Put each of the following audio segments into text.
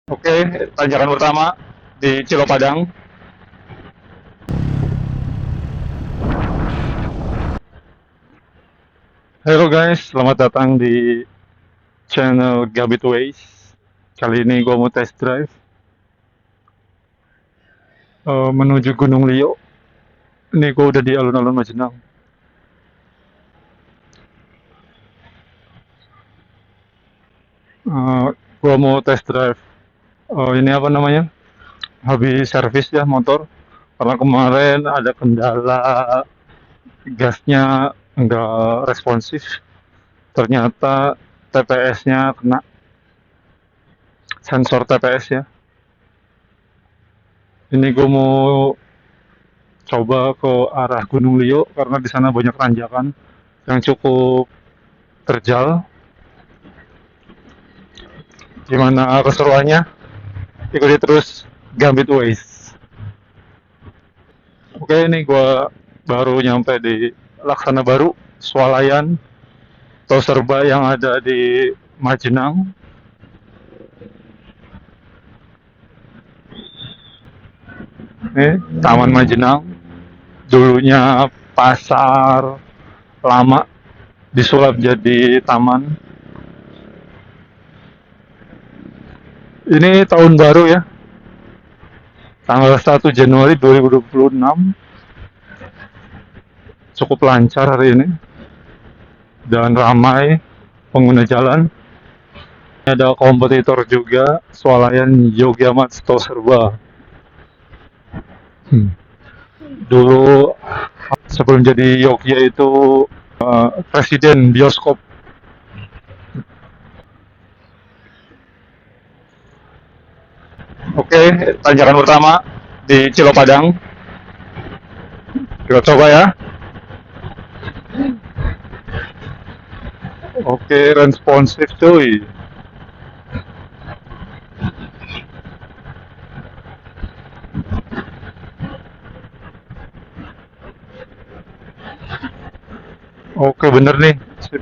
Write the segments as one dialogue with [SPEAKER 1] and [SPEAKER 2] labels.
[SPEAKER 1] Oke, tanjakan pertama di Cilopadang. Halo guys, selamat datang di channel Gabit Ways. Kali ini gue mau test drive menuju Gunung Liok. Ini gue udah di alun-alun Majenang. Gue mau test drive. Ini apa namanya? Habis servis ya motor. Karena kemarin ada kendala gasnya nggak responsif. Ternyata TPS-nya kena sensor TPS ya. Ini gue mau coba ke arah Gunung Liok karena di sana banyak tanjakan yang cukup terjal. Gimana keseruannya? Ikuti terus Gambit Ways. Oke, ini gue baru nyampe di Laksana Baru, Swalayan, atau Serba yang ada di Majenang. Ini Taman Majenang, dulunya pasar lama, disulap jadi taman. Ini tahun baru ya, tanggal 1 Januari 2026. Cukup lancar hari ini dan ramai pengguna jalan. Ada kompetitor juga, Swalayan Yogyamart Store Serba. Dulu sebelum jadi Yogya itu presiden bioskop. Oke, tanjakan pertama di Cilopadang. Kita coba ya. Oke, responsif cuy. Oke, bener nih. Sip.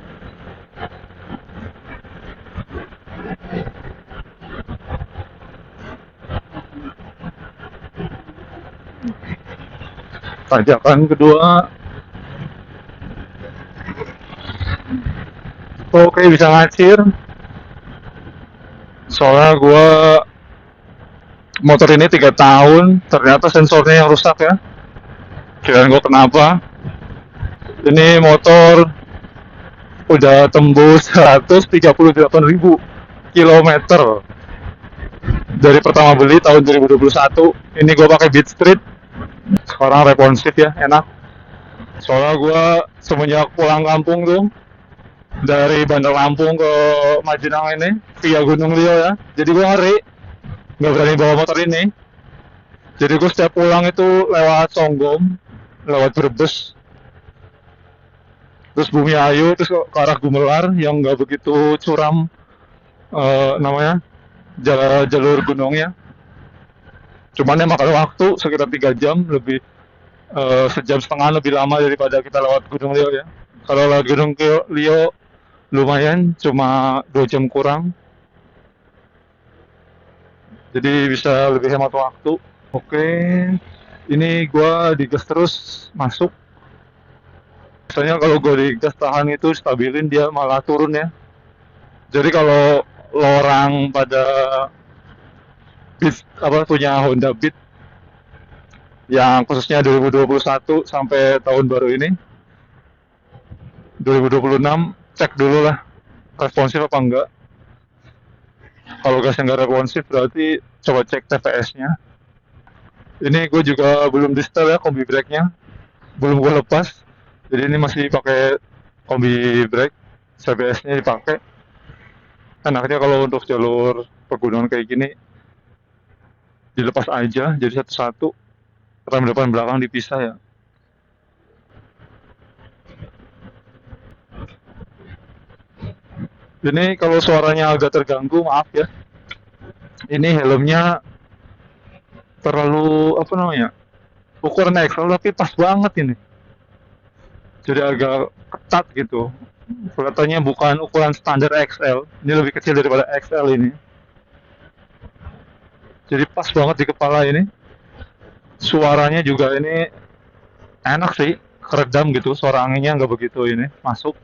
[SPEAKER 1] Tanjakan kedua. Oke, bisa ngacir. Soalnya gue motor ini 3 tahun, ternyata sensornya yang rusak ya. Kirain gue kenapa. Ini motor udah tembus 138.000 kilometer dari pertama beli tahun 2021. Ini gue pakai Beat Street. Sekarang responsif ya, enak. Soalnya gue semenjak pulang kampung tuh dari Bandar Lampung ke Majenang ini via Gunung Liok ya. Jadi gue ngeri, nggak berani bawa motor ini. Jadi gue setiap pulang itu lewat Songgom, lewat Brebes, terus Bumi Ayu, terus ke arah Gumelar yang nggak begitu curam namanya jalur gunungnya. Cuman ya makan waktu sekitar 3 jam lebih, sejam setengah lebih lama daripada kita lewat Gunung Liok ya. Kalau lewat Gunung Liok lumayan, cuma 2 jam kurang. Jadi bisa lebih hemat waktu. Oke, ini gua digas terus masuk. Biasanya kalau gua digas tahan itu stabilin dia malah turun ya. Jadi kalau orang pada Beat apa punya Honda Beat yang khususnya 2021 sampai tahun baru ini 2026, cek dulu lah responsif apa enggak. Kalau gasnya nggak responsif berarti coba cek TPS-nya. Ini gue juga belum di setel ya kombi brake-nya, belum gue lepas. Jadi ini masih pakai kombi brake, CBS-nya dipakai. Enaknya kalau untuk jalur pegunungan kayak gini dilepas aja jadi satu-satu, rem depan belakang dipisah ya. Ini kalau suaranya agak terganggu maaf ya. Ini helmnya terlalu apa namanya, ukuran XL tapi pas banget ini. Jadi agak ketat gitu. Kelihatannya bukan ukuran standar XL. Ini lebih kecil daripada XL ini. Jadi pas banget di kepala ini. Suaranya juga ini enak sih, keredam gitu, suara anginnya nggak begitu ini masuk.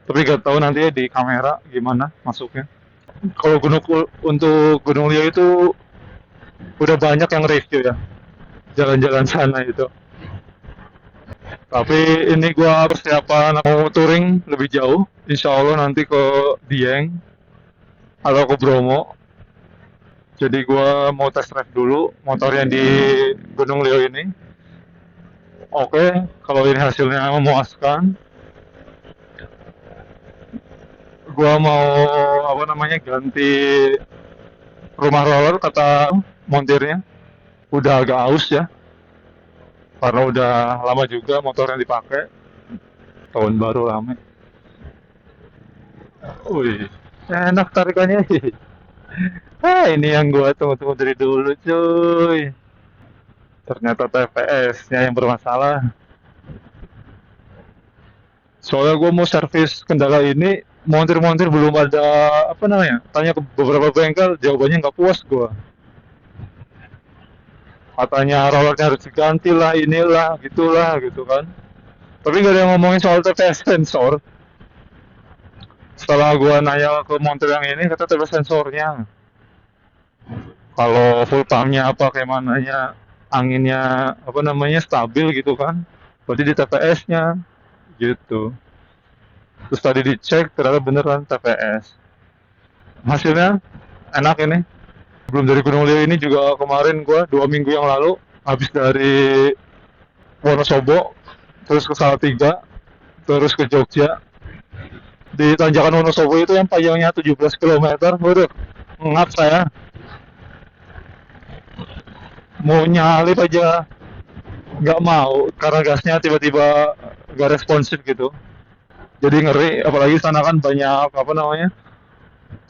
[SPEAKER 1] Tapi nggak tahu nanti di kamera gimana masuknya. Kalau untuk Gunung Liau itu udah banyak yang review ya, jalan-jalan sana itu. Tapi ini gua persiapan mau touring lebih jauh, insya Allah nanti ke Dieng atau ke Bromo. Jadi gua mau test drive dulu motornya di Gunung Liau ini. Oke, kalau ini hasilnya memuaskan, gua mau apa namanya ganti rumah roller kata montirnya. Udah agak aus ya, karena udah lama juga motor yang dipakai. Tahun baru lama. Wih, enak tarikannya. Ini yang gua tunggu-tunggu dari dulu, cuy. Ternyata TPS-nya yang bermasalah. Soalnya gua mau servis kendala ini, montir-montir belum ada apa namanya. Tanya ke beberapa bengkel, jawabannya nggak puas gua. Katanya rollernya harus diganti lah, inilah, gitulah, gitu kan. Tapi nggak ada yang ngomongin soal TPS sensor. Setelah gua nanya ke montir yang ini, kata TPS sensornya. Kalau full pumpnya apa kayak mananya, anginnya apa namanya stabil gitu kan. Berarti di TPS-nya gitu. Terus tadi dicek ternyata beneran TPS. Hasilnya enak ini. Belum dari Gunung Liau ini juga kemarin gua 2 minggu yang lalu habis dari Wonosobo terus ke Salatiga terus ke Jogja. Di tanjakan Wonosobo itu yang panjangnya 17 km, waduh, ngap saya. Mau nyalip aja nggak mau karena gasnya tiba-tiba nggak responsif gitu. Jadi ngeri, apalagi sana kan banyak apa namanya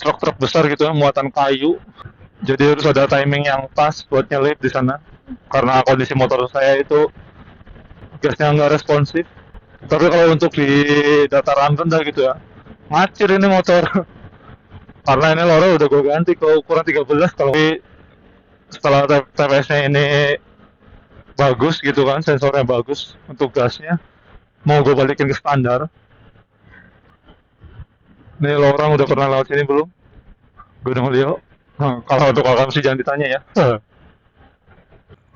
[SPEAKER 1] truk-truk besar gitu ya, muatan kayu. Jadi harus ada timing yang pas buat nyalip di sana. Karena kondisi motor saya itu gasnya nggak responsif. Tapi kalau untuk di dataran rendah gitu ya, ngacir ini motor. Karena ini loro udah gue ganti ke ukuran 13. Kalau setelah TPS-nya ini bagus gitu kan, sensornya bagus untuk gasnya, mau gue balikin ke standar. Nih lo orang udah pernah lewat sini belum? Gunung Liau? Kalau untuk orang sih jangan ditanya ya.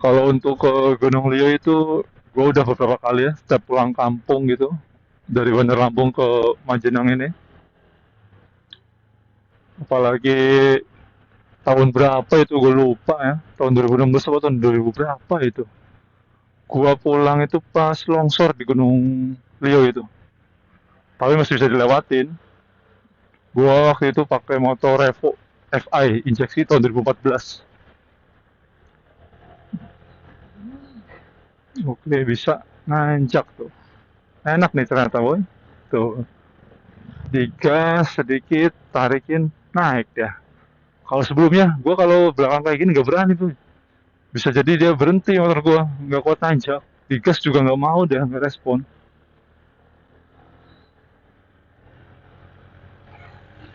[SPEAKER 1] Kalau untuk ke Gunung Liau itu gue udah beberapa kali ya, setiap pulang kampung gitu. Dari Bandar Lampung ke Majenang ini. Apalagi tahun berapa itu gue lupa ya. Tahun 2016 atau tahun 2000 berapa itu. Gua pulang itu pas longsor di Gunung Liau itu. Tapi masih bisa dilewatin. Gua waktu itu pakai motor Revo FI injeksi tahun 2014. Oke, bisa nanjak tuh. Enak nih ternyata, boy. Tuh, digas sedikit, tarikin, naik ya. Kalau sebelumnya, gua kalau belakang kayak gini nggak berani tuh. Bisa jadi dia berhenti motor gua, nggak kuat nanjak. Digas juga nggak mau dia, nggak respon.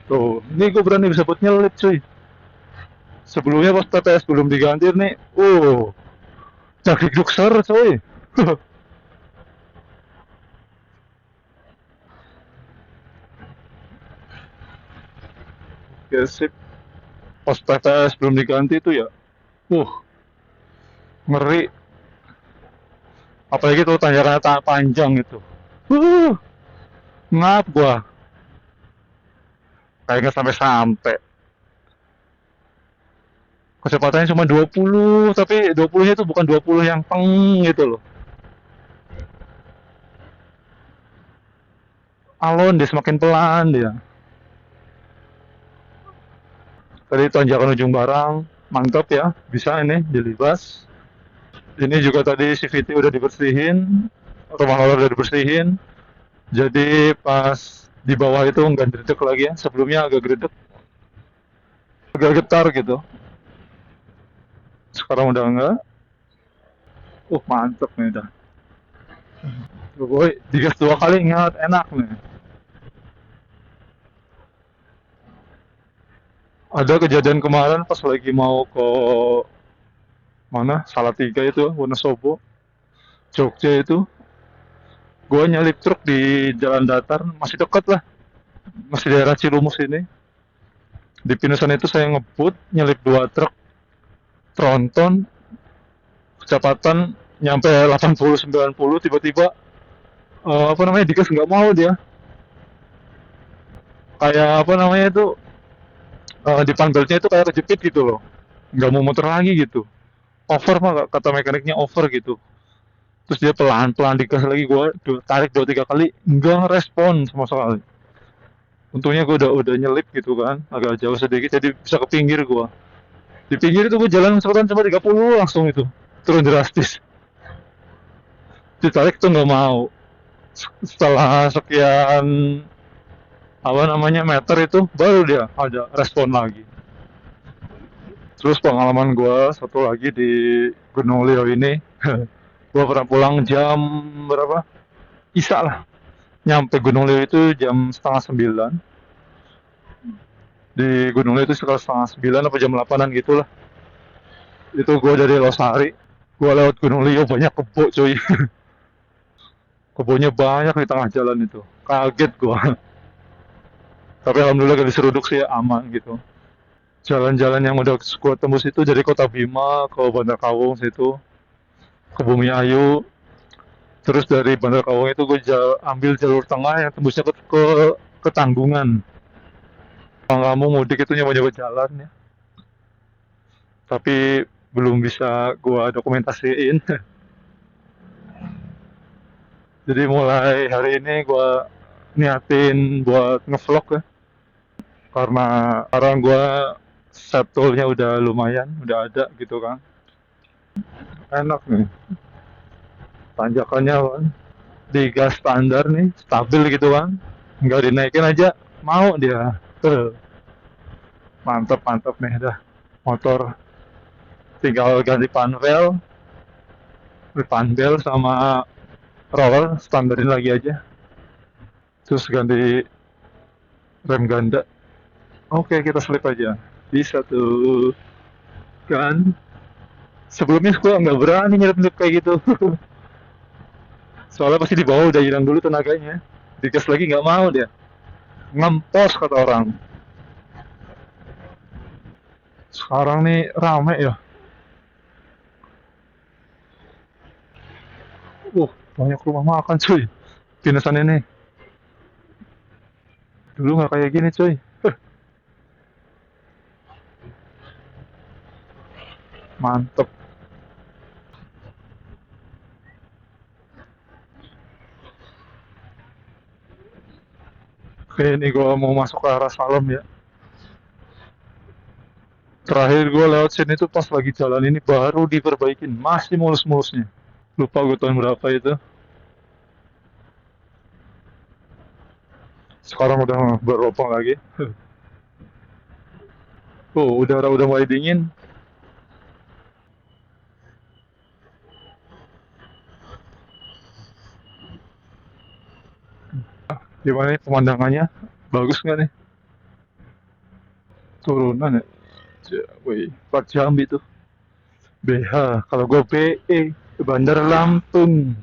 [SPEAKER 1] Tuh, ini gua berani bisa buat nyelip cuy. Sebelumnya pas TTS belum diganti nih, cakik ser coy. Ya sip, pas TTS belum diganti itu ya, uh, ngeri. Apalagi tuh tanjakannya panjang itu. Uh, ngap gua, kayaknya sampai-sampai. Kecepatannya cuma 20, tapi 20-nya itu bukan 20 yang peng gitu loh. Alon dia semakin pelan dia. Tadi tanjakan ujung barang, mantap ya, bisa ini dilibas. Ini juga tadi CVT udah dibersihin, rumah roller udah dibersihin. Jadi pas di bawah itu nggak gredek lagi ya, sebelumnya agak gredek, agak getar gitu. Sekarang udah enggak. Mantep nih udah. Tuh, boy, digas 2 kali ingat, enak nih. Ada kejadian kemarin pas lagi mau ke mana Salatiga itu Wonosobo Jogja itu, gue nyalip truk di jalan datar masih dekat lah, masih daerah Cilumus ini. Di Pinusan itu saya ngebut nyalip dua truk tronton, kecepatan nyampe 80-90, tiba-tiba apa namanya digas nggak mau dia, kayak apa namanya itu, di panggilnya itu kayak kejepit gitu loh, nggak mau muter lagi gitu, over mah kata mekaniknya over gitu. Terus dia pelan-pelan digas lagi, gue tarik 2-3 kali nggak ngerespon sama sekali. Untungnya gue udah nyelip gitu kan, agak jauh sedikit jadi bisa ke pinggir gue. Di pinggir itu gue jalan kecepatan cuma 30 langsung itu turun drastis. Ditarik tuh nggak mau. Setelah sekian apa namanya meter itu baru dia ada respon lagi. Terus pengalaman gue satu lagi di Gunung Leo ini, gue pernah pulang jam berapa? Isa lah. Nyampe Gunung Leo itu jam setengah 9. Di Gunung Leo itu sekitar setengah 9 apa jam 8-an gitu lah. Itu gue dari Losari, gue lewat Gunung Leo banyak kebo cuy. Kebunnya banyak di tengah jalan itu. Kaget gue. Tapi alhamdulillah gak diseruduk sih, aman gitu. Jalan-jalan yang udah gue tembus itu dari Kota Bima ke Bandar Kawung situ, ke Bumi Ayu. Terus dari Bandar Kawung itu gue ambil jalur tengah yang tembusnya ke Tanggungan. Kalau kamu mudik itu nyoba-nyoba jalan ya. Tapi belum bisa gue dokumentasiin. Jadi mulai hari ini gue niatin buat ngevlog ya. Karena sekarang gue set toolnya udah lumayan, udah ada gitu kan. Enak nih, tanjakannya kan. Di gas standar nih, stabil gitu kan. Nggak dinaikin aja, mau dia. Tuh, mantep mantep nih dah. Motor tinggal ganti panbel sama roller, standarin lagi aja. Terus ganti rem ganda. Oke, kita slip aja. Bisa tuh kan. Sebelumnya gue nggak berani nyelip-nyelip kayak gitu. Soalnya pasti di bawah udah hilang dulu tenaganya. Digas lagi nggak mau dia. Ngempos kata orang. Sekarang nih rame ya. Banyak rumah makan cuy. Pinusan ini. Dulu nggak kayak gini cuy. Mantep. Oke, ini gue mau masuk ke arah Salem ya. Terakhir gue lewat sini tuh pas lagi jalan ini baru diperbaikin. Masih mulus-mulusnya. Lupa gue tahun berapa itu. Sekarang udah beropong lagi. Udara udah mulai dingin. Gimana nih pemandangannya? Bagus nggak nih? Turunan ya? Wih, Pak Jambi tuh. BH, kalau gue PE, Bandar Lampung.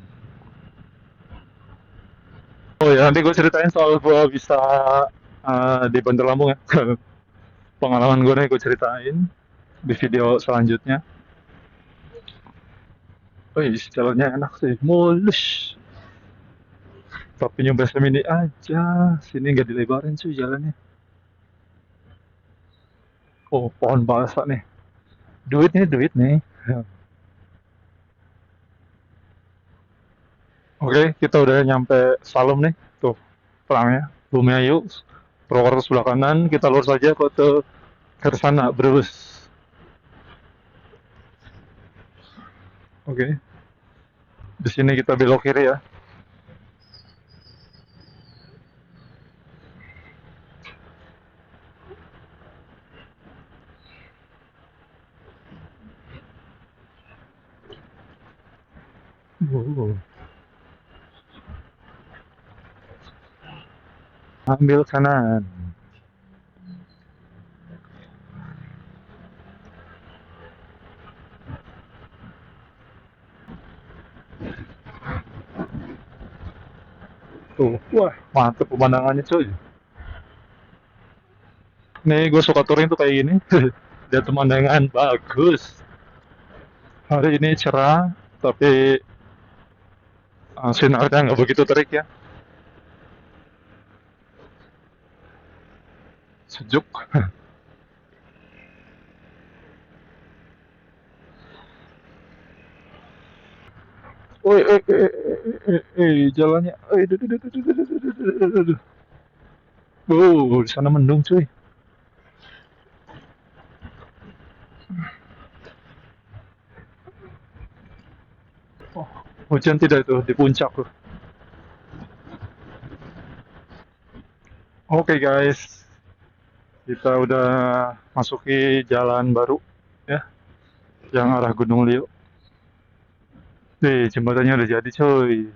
[SPEAKER 1] Oh ya, nanti gue ceritain soal gue bisa di Bandar Lampung ya. Pengalaman gue nih gue ceritain di video selanjutnya. Wih, jalannya enak sih, mulus. Tapi nyoba semini aja, sini nggak dilebarin sih jalannya. Oh, pohon basah nih. Duit nih. Oke, kita udah nyampe Salem nih. Tuh, pelangnya. Bumi Ayu. Purwokerto sebelah kanan, kita lurus aja ke sana, Brebes. Oke, di sini kita belok kiri ya. Uh, Ambil kanan. Tuh, wah, mantep pemandangannya cuy. Nih gue suka touring tuh kayak gini. Lihat pemandangan bagus. Hari ini cerah, tapi sinarnya nggak begitu terik ya. Sejuk. Woi, jalannya. Duh, duh, duh, duh, duh, duh, duh, duh, duh, duh, duh. Di sana mendung cuy. Oh, hujan tidak itu di puncak tuh. Oke guys, kita udah masuki jalan baru ya, yang arah Gunung Liu. Nih, jembatannya udah jadi coy.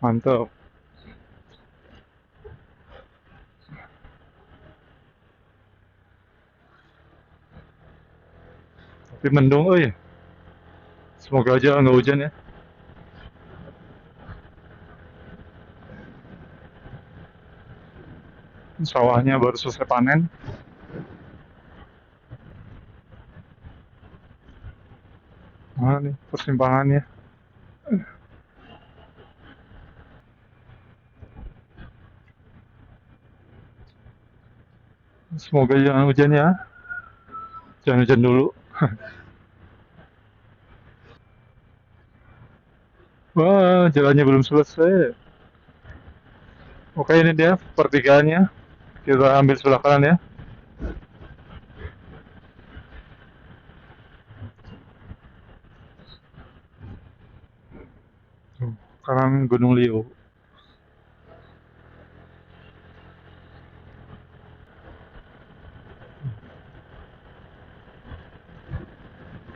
[SPEAKER 1] Mantap. Tapi mendung, semoga aja nggak hujan ya. Sawahnya baru selesai panen. Mana nih persimpangannya? Semoga jangan hujan ya. Jangan hujan dulu. Wah, jalannya belum selesai. Oke, ini dia pertigaannya. Kita ambil sebelah kanan ya. Tuh, kanan Gunung Liu.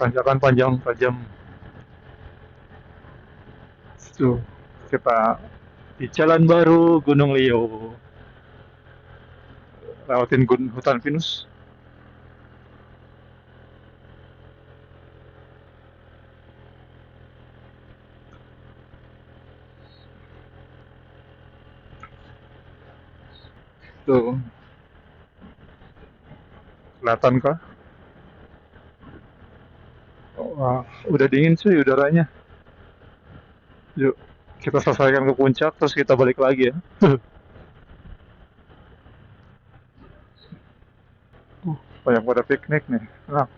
[SPEAKER 1] Tanjakan panjang tajam. Tuh, kita di jalan baru Gunung Liu. Lewatin hutan pinus. Tuh, kelihatan kah? Wah, udah dingin sih udaranya. Yuk, kita selesaikan ke puncak, terus kita balik lagi ya. Banyak pada piknik nih. Nah.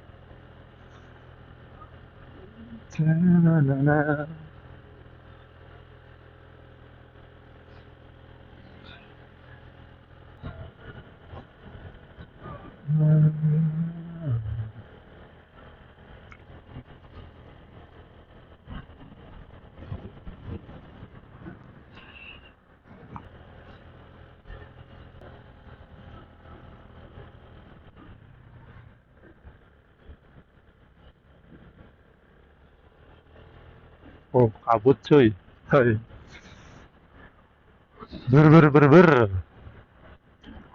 [SPEAKER 1] Oh, kabut cuy. Hai. Ber ber ber ber.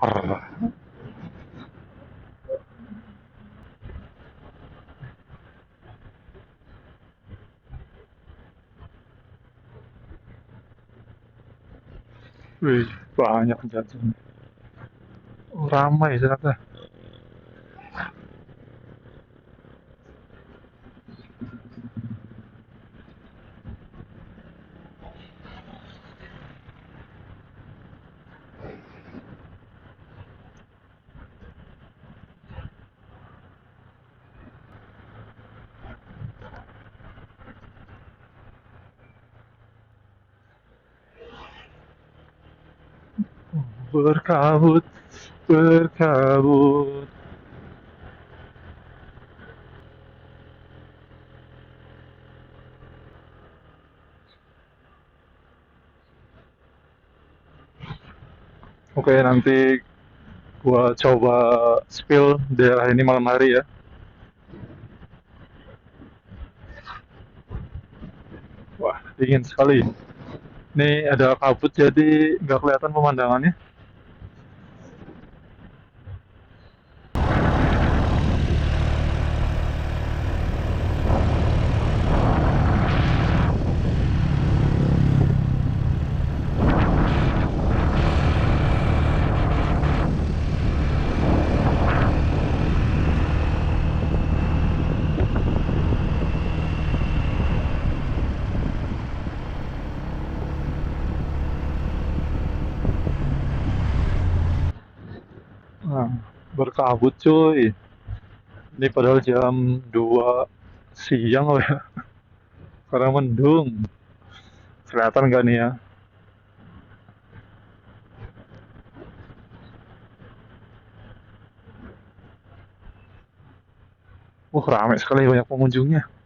[SPEAKER 1] Arr. Wih, banyak jajan. Oh, ramai ternyata. Berkabut, berkabut. Oke, nanti gua coba spill daerah ini malam hari ya. Wah, dingin sekali. Nih ada kabut jadi nggak kelihatan pemandangannya. kabut cuy. Ini padahal jam 2 siang loh ya. Karena mendung. Kelihatan nggak nih ya? Rame sekali banyak pengunjungnya.